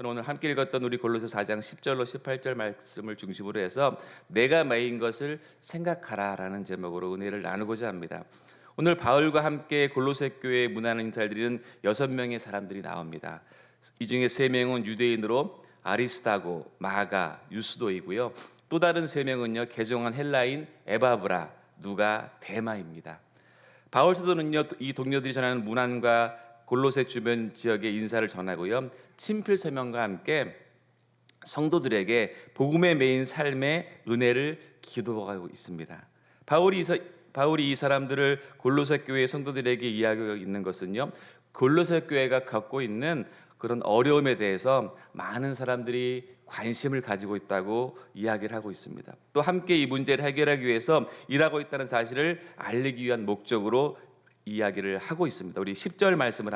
저는 오늘 함께 읽었던 우리 골로새 4장 10절로 18절 말씀을 중심으로 해서 내가 매인 것을 생각하라 라는 제목으로 은혜를 나누고자 합니다. 오늘 바울과 함께 골로새 교회에 문안을 인사를 드리는 6명의 사람들이 나옵니다. 이 중에 3명은 유대인으로 아리스다고, 마가, 유스도이고요. 또 다른 3명은요 개종한 헬라인 에바브라, 누가, 데마입니다. 바울 사도는요 이 동료들이 전하는 문안과 골로새 주변 지역에 인사를 전하고요 친필 서명과 함께 성도들에게 복음의 매인 삶의 은혜를 기도하고 있습니다. 바울이 이 사람들을 골로새 교회 성도들에게 이야기하고 있는 것은요 골로새 교회가 겪고 있는 그런 어려움에 대해서 많은 사람들이 관심을 가지고 있다고 이야기를 하고 있습니다. 또 함께 이 문제를 해결하기 위해서 일하고 있다는 사실을 알리기 위한 목적으로 이야기를 하고 있습니다. 우리 10절 말씀을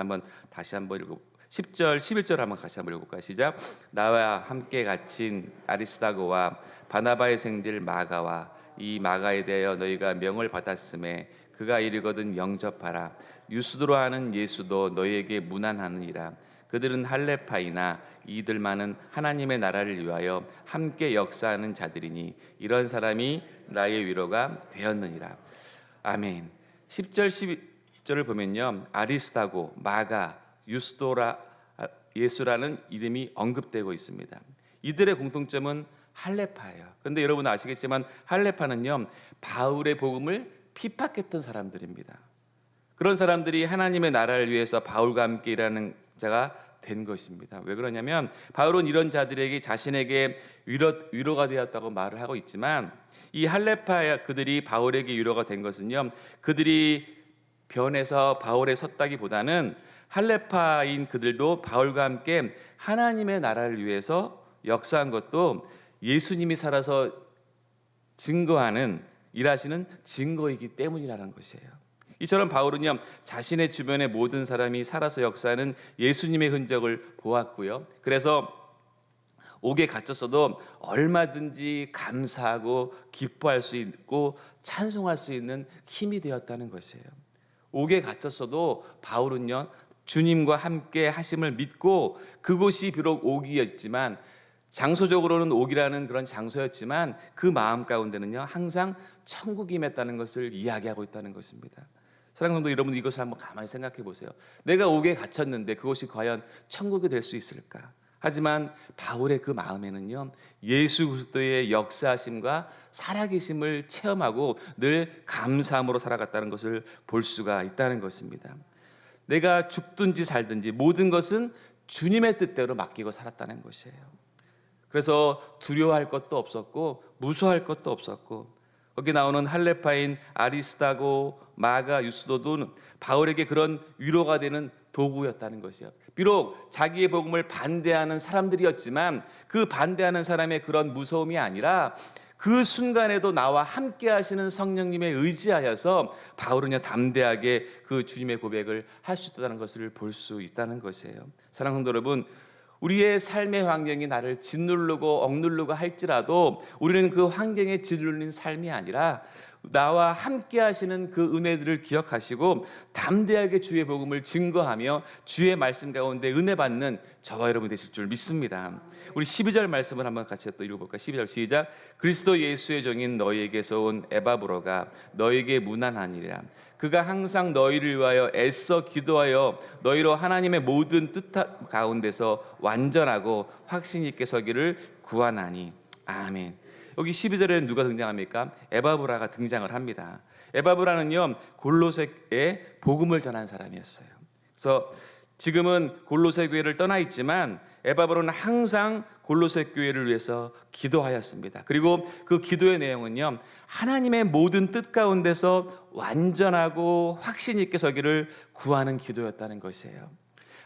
다시 한번 읽고 10절, 11절 한번 같이 한번 읽어볼까요? 시작. 나와 함께 갇힌 아리스다고와 바나바의 생질 마가와 이 마가에 대하여 너희가 명을 받았음에 그가 이르거든 영접하라. 유스도로 하는 예수도 너희에게 문안하느니라. 그들은 할레파이나 이들만은 하나님의 나라를 위하여 함께 역사하는 자들이니 이런 사람이 나의 위로가 되었느니라. 아멘. 10절 11절을 보면요 아리스다고, 마가, 유스도라, 예수라는 이름이 언급되고 있습니다. 이들의 공통점은 할레파예요. 그런데 여러분 아시겠지만 할레파는요 바울의 복음을 핍박했던 사람들입니다. 그런 사람들이 하나님의 나라를 위해서 바울과 함께 일하는 자가 된 것입니다. 왜 그러냐면 바울은 이런 자들에게 자신에게 위로가 되었다고 말을 하고 있지만 이 할레파 그들이 바울에게 위로가 된 것은요 그들이 변해서 바울에 섰다기보다는 할레파인 그들도 바울과 함께 하나님의 나라를 위해서 역사한 것도 예수님이 살아서 증거하는 일하시는 증거이기 때문이라는 것이에요. 이처럼 바울은요 자신의 주변의 모든 사람이 살아서 역사하는 예수님의 흔적을 보았고요. 그래서 옥에 갇혔어도 얼마든지 감사하고 기뻐할 수 있고 찬송할 수 있는 힘이 되었다는 것이에요. 옥에 갇혔어도 바울은요 주님과 함께 하심을 믿고 그곳이 비록 옥이었지만 장소적으로는 옥이라는 그런 장소였지만 그 마음 가운데는요 항상 천국이 임했다는 것을 이야기하고 있다는 것입니다. 사랑하는 성도 여러분, 이것을 한번 가만히 생각해 보세요. 내가 옥에 갇혔는데 그것이 과연 천국이 될 수 있을까? 하지만 바울의 그 마음에는요 예수 그리스도의 역사하심과 살아계심을 체험하고 늘 감사함으로 살아갔다는 것을 볼 수가 있다는 것입니다. 내가 죽든지 살든지 모든 것은 주님의 뜻대로 맡기고 살았다는 것이에요. 그래서 두려워할 것도 없었고 무서워할 것도 없었고 거기 나오는 할레파인 아리스다고, 마가, 유스도도 바울에게 그런 위로가 되는 도구였다는 것이요. 비록 자기의 복음을 반대하는 사람들이었지만 그 반대하는 사람의 그런 무서움이 아니라 그 순간에도 나와 함께 하시는 성령님에 의지하여서 바울은요 담대하게 그 주님의 고백을 할 수 있다는 것을 볼 수 있다는 것이에요. 사랑하는 성도 여러분, 우리의 삶의 환경이 나를 짓누르고 억누르고 할지라도 우리는 그 환경에 짓눌린 삶이 아니라 나와 함께 하시는 그 은혜들을 기억하시고 담대하게 주의 복음을 증거하며 주의 말씀 가운데 은혜 받는 저와 여러분 되실 줄 믿습니다. 우리 12절 말씀을 한번 같이 또 읽어볼까요? 12절 시작. 그리스도 예수의 종인 너희에게서 온 에바브로가 너희에게 문안하니라. 그가 항상 너희를 위하여 애써 기도하여 너희로 하나님의 모든 뜻 가운데서 완전하고 확신 있게 서기를 구하나니. 아멘. 여기 12절에는 누가 등장합니까? 에바브라가 등장을 합니다. 에바브라는요 골로새에 복음을 전한 사람이었어요. 그래서 지금은 골로새 교회를 떠나 있지만 에바브라는 항상 골로새 교회를 위해서 기도하였습니다. 그리고 그 기도의 내용은요 하나님의 모든 뜻 가운데서 완전하고 확신 있게 서기를 구하는 기도였다는 것이에요.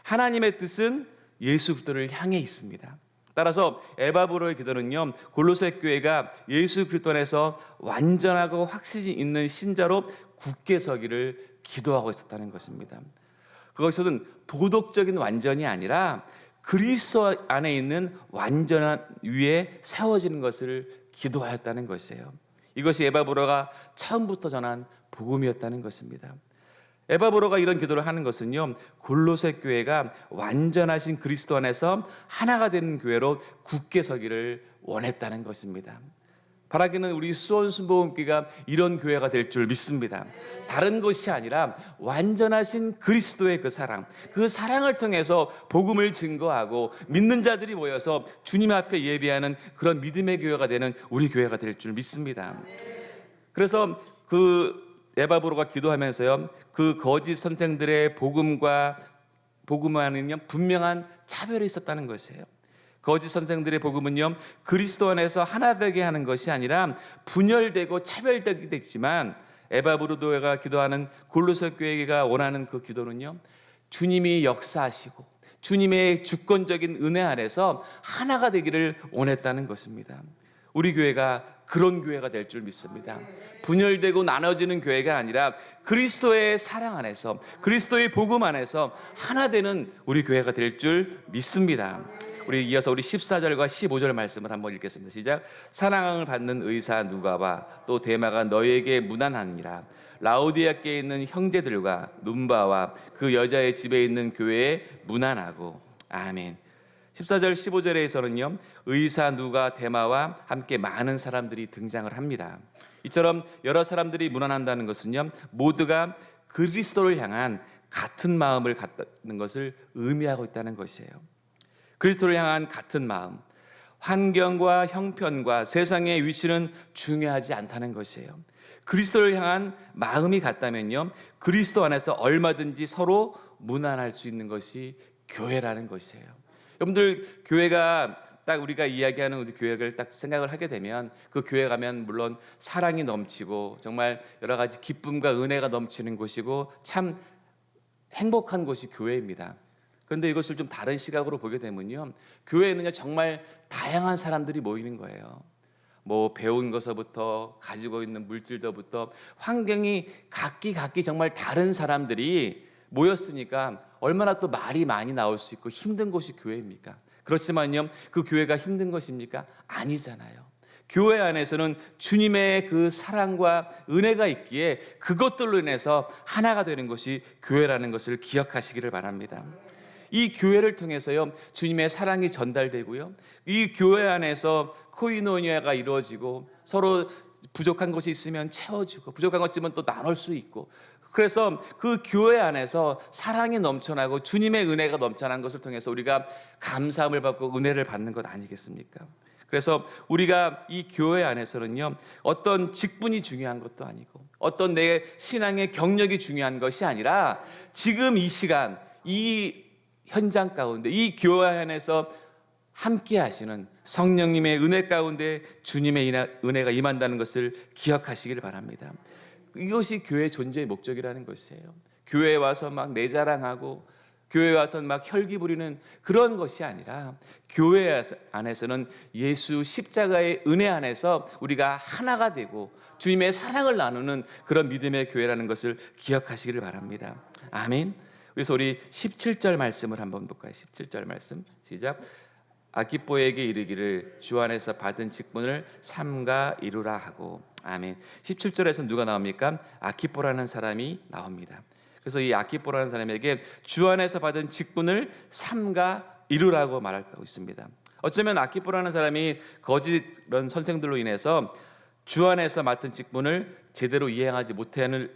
하나님의 뜻은 예수 그리스도를 향해 있습니다. 따라서 에바브로의 기도는요 골로새 교회가 예수 그리스도 안에서 완전하고 확신이 있는 신자로 굳게 서기를 기도하고 있었다는 것입니다. 그것은 도덕적인 완전이 아니라 그리스도 안에 있는 완전한 위에 세워지는 것을 기도하였다는 것이에요. 이것이 에바브로가 처음부터 전한 복음이었다는 것입니다. 에바브로가 이런 기도를 하는 것은요, 골로새 교회가 완전하신 그리스도 안에서 하나가 되는 교회로 굳게 서기를 원했다는 것입니다. 바라기는 우리 수원순복음교회가 이런 교회가 될 줄 믿습니다. 다른 것이 아니라 완전하신 그리스도의 그 사랑을 통해서 복음을 증거하고 믿는 자들이 모여서 주님 앞에 예배하는 그런 믿음의 교회가 되는 우리 교회가 될 줄 믿습니다. 그래서 그 에바브로가 기도하면서요, 그 거짓 선생들의 복음과는요 분명한 차별이 있었다는 것이에요. 거짓 선생들의 복음은요, 그리스도 안에서 하나 되게 하는 것이 아니라 분열되고 차별되게 됐지만, 에바브로가 기도하는 골로새 교회가 원하는 그 기도는요, 주님이 역사하시고 주님의 주권적인 은혜 안에서 하나가 되기를 원했다는 것입니다. 우리 교회가 그런 교회가 될 줄 믿습니다. 분열되고 나눠지는 교회가 아니라 그리스도의 사랑 안에서, 그리스도의 복음 안에서 하나 되는 우리 교회가 될 줄 믿습니다. 우리 이어서 우리 14절과 15절 말씀을 한번 읽겠습니다. 시작. 사랑을 받는 의사 누가와 또 데마가 너희에게 문안하니라. 라오디아께에 있는 형제들과 눈바와 그 여자의 집에 있는 교회에 문안하고. 아멘. 14절 15절에서는요, 의사 누가 데마와 함께 많은 사람들이 등장을 합니다. 이처럼 여러 사람들이 문안한다는 것은요, 모두가 그리스도를 향한 같은 마음을 갖는 것을 의미하고 있다는 것이에요. 그리스도를 향한 같은 마음, 환경과 형편과 세상의 위치는 중요하지 않다는 것이에요. 그리스도를 향한 마음이 같다면요, 그리스도 안에서 얼마든지 서로 문안할 수 있는 것이 교회라는 것이에요. 여러분들, 교회가 딱 우리가 이야기하는 우리 교회를 딱 생각을 하게 되면, 그 교회 가면 물론 사랑이 넘치고 정말 여러 가지 기쁨과 은혜가 넘치는 곳이고 참 행복한 곳이 교회입니다. 그런데 이것을 좀 다른 시각으로 보게 되면요, 교회에는요 정말 다양한 사람들이 모이는 거예요. 뭐 배운 것서부터 가지고 있는 물질서부터 환경이 각기 정말 다른 사람들이 모였으니까 얼마나 또 말이 많이 나올 수 있고 힘든 곳이 교회입니까? 그렇지만요, 그 교회가 힘든 것입니까? 아니잖아요. 교회 안에서는 주님의 그 사랑과 은혜가 있기에 그것들로 인해서 하나가 되는 것이 교회라는 것을 기억하시기를 바랍니다. 이 교회를 통해서요, 주님의 사랑이 전달되고요, 이 교회 안에서 코이노니아가 이루어지고 서로 부족한 것이 있으면 채워주고 부족한 것 있으면 또 나눌 수 있고, 그래서 그 교회 안에서 사랑이 넘쳐나고 주님의 은혜가 넘쳐난 것을 통해서 우리가 감사함을 받고 은혜를 받는 것 아니겠습니까? 그래서 우리가 이 교회 안에서는요, 어떤 직분이 중요한 것도 아니고 어떤 내 신앙의 경력이 중요한 것이 아니라 지금 이 시간, 이 현장 가운데, 이 교회 안에서 함께 하시는 성령님의 은혜 가운데 주님의 은혜가 임한다는 것을 기억하시길 바랍니다. 이것이 교회 존재의 목적이라는 것이에요. 교회에 와서 막 내 자랑하고 교회에 와서 막 혈기 부리는 그런 것이 아니라, 교회 안에서는 예수 십자가의 은혜 안에서 우리가 하나가 되고 주님의 사랑을 나누는 그런 믿음의 교회라는 것을 기억하시기를 바랍니다. 아멘. 그래서 우리 17절 말씀을 한번 볼까요? 17절 말씀 시작. 아키포에게 이르기를 주 안에서 받은 직분을 삼가 이루라 하고. 아멘. 17절에서 누가 나옵니까? 아키포라는 사람이 나옵니다. 그래서 이 아키포라는 사람에게 주 안에서 받은 직분을 삼가 이루라고 말하고 있습니다. 어쩌면 아키포라는 사람이 거짓 이런 선생들로 인해서 주 안에서 맡은 직분을 제대로 이행하지 못하는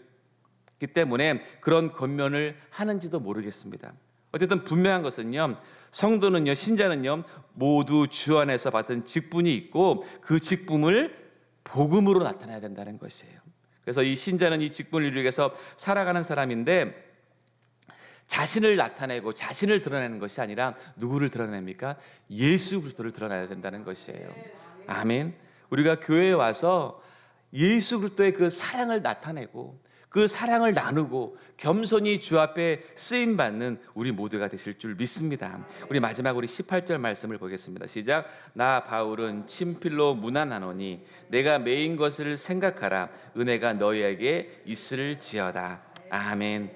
기 때문에 그런 권면을 하는지도 모르겠습니다. 어쨌든 분명한 것은요, 성도는요, 신자는요, 모두 주 안에서 받은 직분이 있고 그 직분을 복음으로 나타내야 된다는 것이에요. 그래서 이 신자는 이 직분을 이루기 위해서 살아가는 사람인데, 자신을 나타내고 자신을 드러내는 것이 아니라 누구를 드러냅니까? 예수 그리스도를 드러내야 된다는 것이에요. 아멘. 우리가 교회에 와서 예수 그리스도의 그 사랑을 나타내고 그 사랑을 나누고 겸손히 주 앞에 쓰임받는 우리 모두가 되실 줄 믿습니다. 우리 마지막 우리 18절 말씀을 보겠습니다. 시작. 나 바울은 친필로 문안하노니 내가 매인 것을 생각하라. 은혜가 너희에게 있을지어다. 아멘.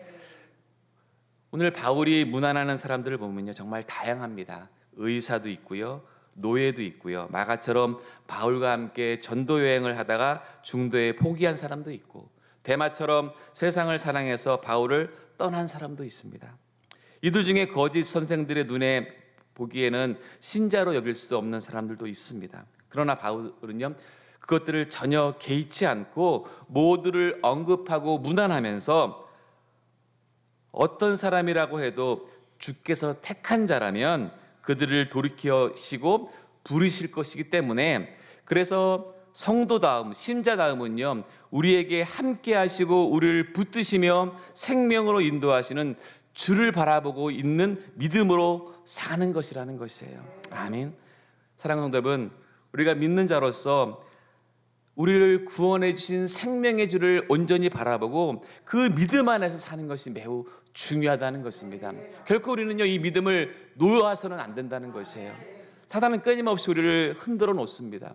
오늘 바울이 문안하는 사람들을 보면요, 정말 다양합니다. 의사도 있고요, 노예도 있고요, 마가처럼 바울과 함께 전도 여행을 하다가 중도에 포기한 사람도 있고, 데마처럼 세상을 사랑해서 바울을 떠난 사람도 있습니다. 이들 중에 거짓 선생들의 눈에 보기에는 신자로 여길 수 없는 사람들도 있습니다. 그러나 바울은요, 그것들을 전혀 개의치 않고 모두를 언급하고 문안하면서 어떤 사람이라고 해도 주께서 택한 자라면 그들을 돌이키시고 부르실 것이기 때문에, 그래서 성도다움, 신자다움은요, 우리에게 함께 하시고 우리를 붙드시며 생명으로 인도하시는 주를 바라보고 있는 믿음으로 사는 것이라는 것이에요. 아멘. 사랑하는 여러분, 우리가 믿는 자로서 우리를 구원해 주신 생명의 주를 온전히 바라보고 그 믿음 안에서 사는 것이 매우 중요하다는 것입니다. 결코 우리는요, 이 믿음을 놓아서는 안 된다는 것이에요. 사단은 끊임없이 우리를 흔들어 놓습니다.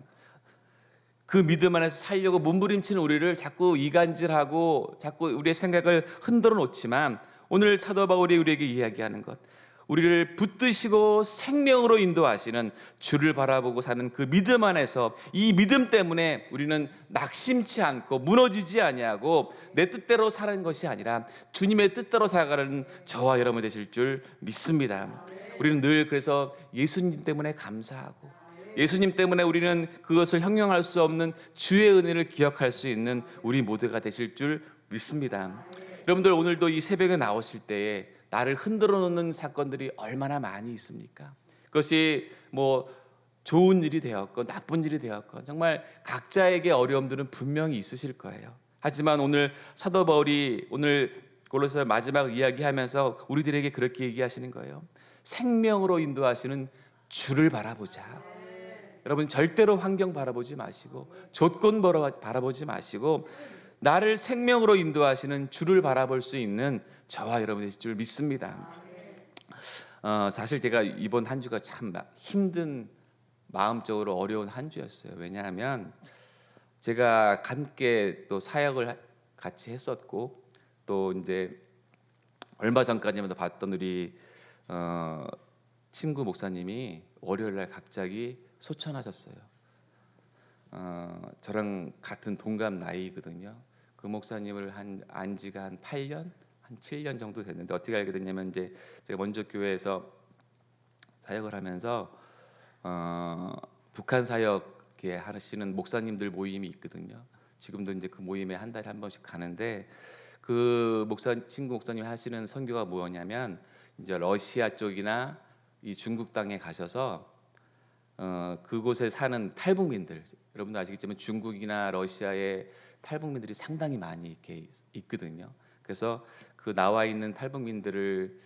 그 믿음 안에서 살려고 몸부림치는 우리를 자꾸 이간질하고 자꾸 우리의 생각을 흔들어 놓지만, 오늘 사도 바울이 우리에게 이야기하는 것, 우리를 붙드시고 생명으로 인도하시는 주를 바라보고 사는 그 믿음 안에서, 이 믿음 때문에 우리는 낙심치 않고 무너지지 아니하고 내 뜻대로 사는 것이 아니라 주님의 뜻대로 살아가는 저와 여러분 되실 줄 믿습니다. 우리는 늘 그래서 예수님 때문에 감사하고, 예수님 때문에 우리는 그것을 형용할 수 없는 주의 은혜를 기억할 수 있는 우리 모두가 되실 줄 믿습니다. 여러분들, 오늘도 이 새벽에 나오실 때에 나를 흔들어 놓는 사건들이 얼마나 많이 있습니까? 그것이 뭐 좋은 일이 되었건 나쁜 일이 되었건 정말 각자에게 어려움들은 분명히 있으실 거예요. 하지만 오늘 사도 바울이 오늘 골로새 마지막 이야기하면서 우리들에게 그렇게 얘기하시는 거예요. 생명으로 인도하시는 주를 바라보자. 여러분, 절대로 환경 바라보지 마시고 조건 바라보지 마시고 나를 생명으로 인도하시는 주를 바라볼 수 있는 저와 여러분 되실 줄 믿습니다. 사실 제가 이번 한 주가 참 힘든, 마음적으로 어려운 한 주였어요. 왜냐하면 제가 함께 또 사역을 같이 했었고, 또 이제 얼마 전까지만 봤던 우리 친구 목사님이 월요일 날 갑자기 소천하셨어요. 저랑 같은 동갑 나이거든요. 그 목사님을 안 지가 한 8년, 한 7년 정도 됐는데, 어떻게 알게 됐냐면, 이제 제가 먼저 교회에서 사역을 하면서 북한 사역에 하시는 목사님들 모임이 있거든요. 지금도 이제 그 모임에 한 달에 한 번씩 가는데, 그 친구 목사님이 하시는 선교가 뭐냐면, 이제 러시아 쪽이나 이 중국 땅에 가셔서 그곳에 사는 탈북민들, 여러분도 아시겠지만 중국이나 러시아에 탈북민들이 상당히 많이 이렇게 있거든요. 그래서 그 나와 있는 탈북민들을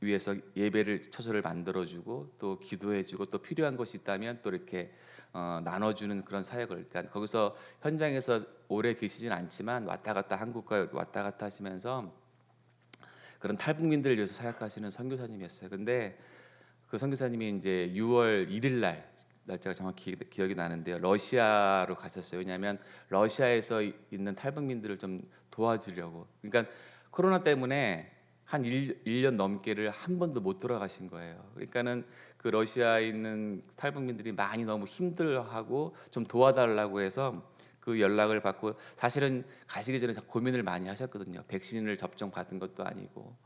위해서 예배를 처소를 만들어주고 또 기도해주고 또 필요한 것이 있다면 또 이렇게 나눠주는 그런 사역을, 그러니까 거기서 현장에서 오래 계시진 않지만 왔다 갔다 한국과 왔다 갔다 하시면서 그런 탈북민들을 위해서 사역하시는 선교사님이었어요. 근데 그 선교사님이 이제 6월 1일 날, 날짜가 정확히 기억이 나는데요, 러시아로 가셨어요. 왜냐하면 러시아에서 있는 탈북민들을 좀 도와주려고. 그러니까 코로나 때문에 한 1년 넘게를 한 번도 못 돌아가신 거예요. 그러니까는 그 러시아에 있는 탈북민들이 많이 너무 힘들어하고 좀 도와달라고 해서 그 연락을 받고, 사실은 가시기 전에 고민을 많이 하셨거든요. 백신을 접종 받은 것도 아니고,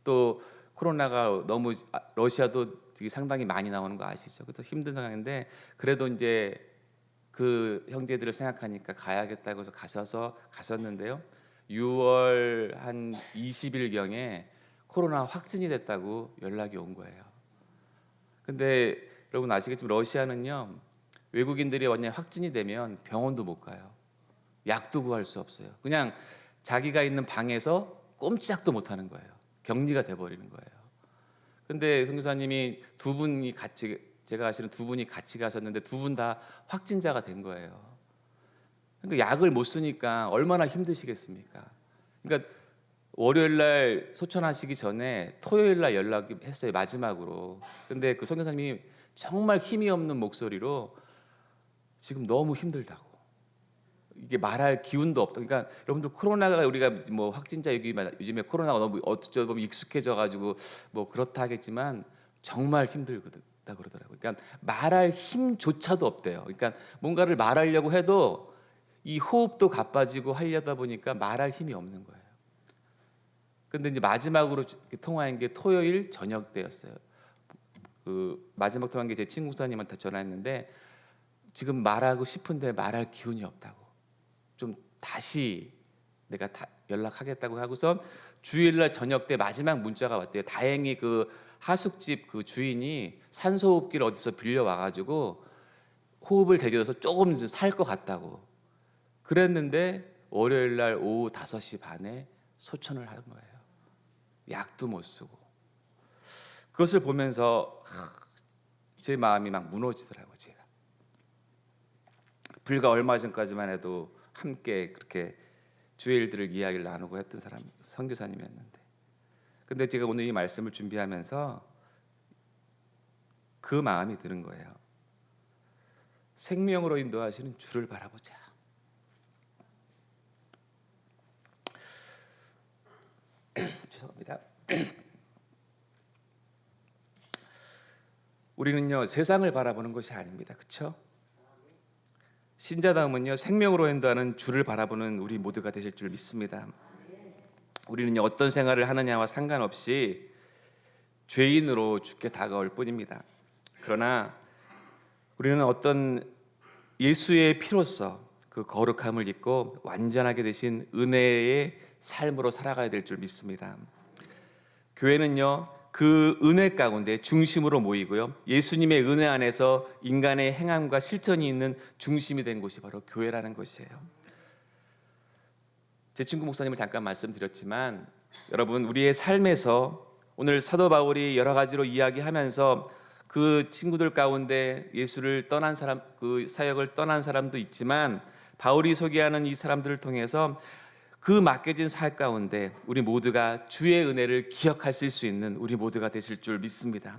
또 코로나가 너무 러시아도 상당히 많이 나오는 거 아시죠? 그래서 힘든 상황인데, 그래도 이제 그 형제들을 생각하니까 가야겠다고 해서 가셨는데요. 6월 한 20일경에 코로나 확진이 됐다고 연락이 온 거예요. 근데 여러분 아시겠지만 러시아는요, 외국인들이 완전히 확진이 되면 병원도 못 가요. 약도 구할 수 없어요. 그냥 자기가 있는 방에서 꼼짝도 못 하는 거예요. 격리가 돼버리는 거예요. 근데 선교사님이 두 분이 같이, 제가 아시는 두 분이 같이 가셨는데 두 분 다 확진자가 된 거예요. 그러니까 약을 못 쓰니까 얼마나 힘드시겠습니까? 그러니까 월요일 날 소천하시기 전에 토요일 날 연락이 했어요, 마지막으로. 근데 그 선교사님이 정말 힘이 없는 목소리로 지금 너무 힘들다고, 이게 말할 기운도 없다. 그러니까 여러분들, 코로나가 우리가 뭐 확진자 얘기만, 요즘에 코로나가 너무 어쩌다 보면 익숙해져 가지고 뭐 그렇다 하겠지만 정말 힘들다 그러더라고요. 그러니까 말할 힘조차도 없대요. 그러니까 뭔가를 말하려고 해도 이 호흡도 가빠지고 하려다 보니까 말할 힘이 없는 거예요. 근데 이제 마지막으로 통화한 게 토요일 저녁 때였어요. 그 마지막 통화한 게 제 친구 목사님한테 전화했는데 지금 말하고 싶은데 말할 기운이 없다고. 좀 다시 내가 연락하겠다고 하고서 주일날 저녁 때 마지막 문자가 왔대요. 다행히 그 하숙집 그 주인이 산소호흡기를 어디서 빌려와 가지고 호흡을 대줘서 조금 살 것 같다고. 그랬는데 월요일날 오후 5시 반에 소천을 한 거예요. 약도 못 쓰고. 그것을 보면서 제 마음이 막 무너지더라고요. 제가 불과 얼마 전까지만 해도 함께 그렇게 주일들을 이야기를 나누고 했던 사람 선교사님이었는데, 근데 제가 오늘 이 말씀을 준비하면서 그 마음이 드는 거예요. 생명으로 인도하시는 주를 바라보자. 죄송합니다. 우리는요 세상을 바라보는 것이 아닙니다. 그렇죠? 신자다움은요 생명으로 인도하는 주를 바라보는 우리 모두가 되실 줄 믿습니다. 우리는요 어떤 생활을 하느냐와 상관없이 죄인으로 죽게 다가올 뿐입니다. 그러나 우리는 어떤 예수의 피로써 그 거룩함을 입고 완전하게 되신 은혜의 삶으로 살아가야 될 줄 믿습니다. 교회는요 그 은혜 가운데 중심으로 모이고요, 예수님의 은혜 안에서 인간의 행함과 실천이 있는 중심이 된 곳이 바로 교회라는 것이에요. 제 친구 목사님을 잠깐 말씀드렸지만, 여러분 우리의 삶에서 오늘 사도 바울이 여러 가지로 이야기하면서 그 친구들 가운데 예수를 떠난 사람, 그 사역을 떠난 사람도 있지만, 바울이 소개하는 이 사람들을 통해서 그 맡겨진 사역 가운데 우리 모두가 주의 은혜를 기억할 수 있는 우리 모두가 되실 줄 믿습니다.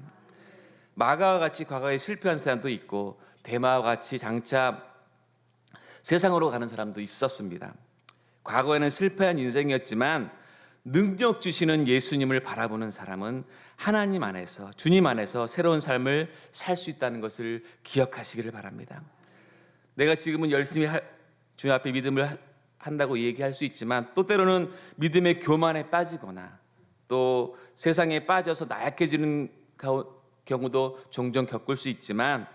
마가와 같이 과거에 실패한 사람도 있고 데마와 같이 장차 세상으로 가는 사람도 있었습니다. 과거에는 실패한 인생이었지만 능력 주시는 예수님을 바라보는 사람은 하나님 안에서, 주님 안에서 새로운 삶을 살 수 있다는 것을 기억하시기를 바랍니다. 내가 지금은 열심히 주님 앞에 믿음을 한다고 얘기할 수 있지만, 또 때로는 믿음의 교만에 빠지거나 또 세상에 빠져서 나약해지는 경우도 종종 겪을 수 있지만,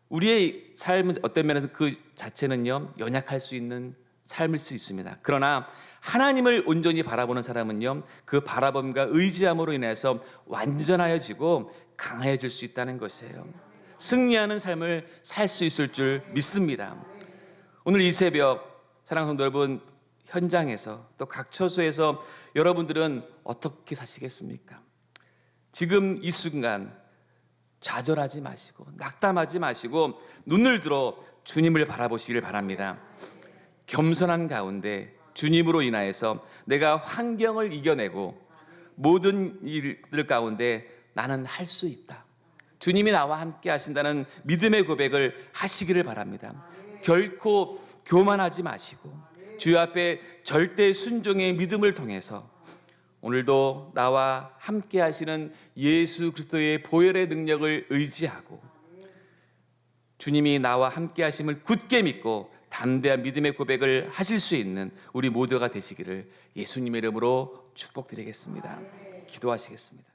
우리의 삶은 어떤 면에서 그 자체는요 연약할 수 있는 삶일 수 있습니다. 그러나 하나님을 온전히 바라보는 사람은요 그 바라봄과 의지함으로 인해서 완전하여지고 강해질 수 있다는 것이에요. 승리하는 삶을 살 수 있을 줄 믿습니다. 오늘 이 새벽 사랑하는 성도 여러분, 현장에서 또 각 처소에서 여러분들은 어떻게 사시겠습니까? 지금 이 순간 좌절하지 마시고 낙담하지 마시고 눈을 들어 주님을 바라보시길 바랍니다. 겸손한 가운데 주님으로 인하여서 내가 환경을 이겨내고 모든 일들 가운데 나는 할 수 있다, 주님이 나와 함께 하신다는 믿음의 고백을 하시기를 바랍니다. 결코 교만하지 마시고 주여 앞에 절대 순종의 믿음을 통해서 오늘도 나와 함께 하시는 예수 그리스도의 보혈의 능력을 의지하고 주님이 나와 함께 하심을 굳게 믿고 담대한 믿음의 고백을 하실 수 있는 우리 모두가 되시기를 예수님의 이름으로 축복드리겠습니다. 기도하시겠습니다.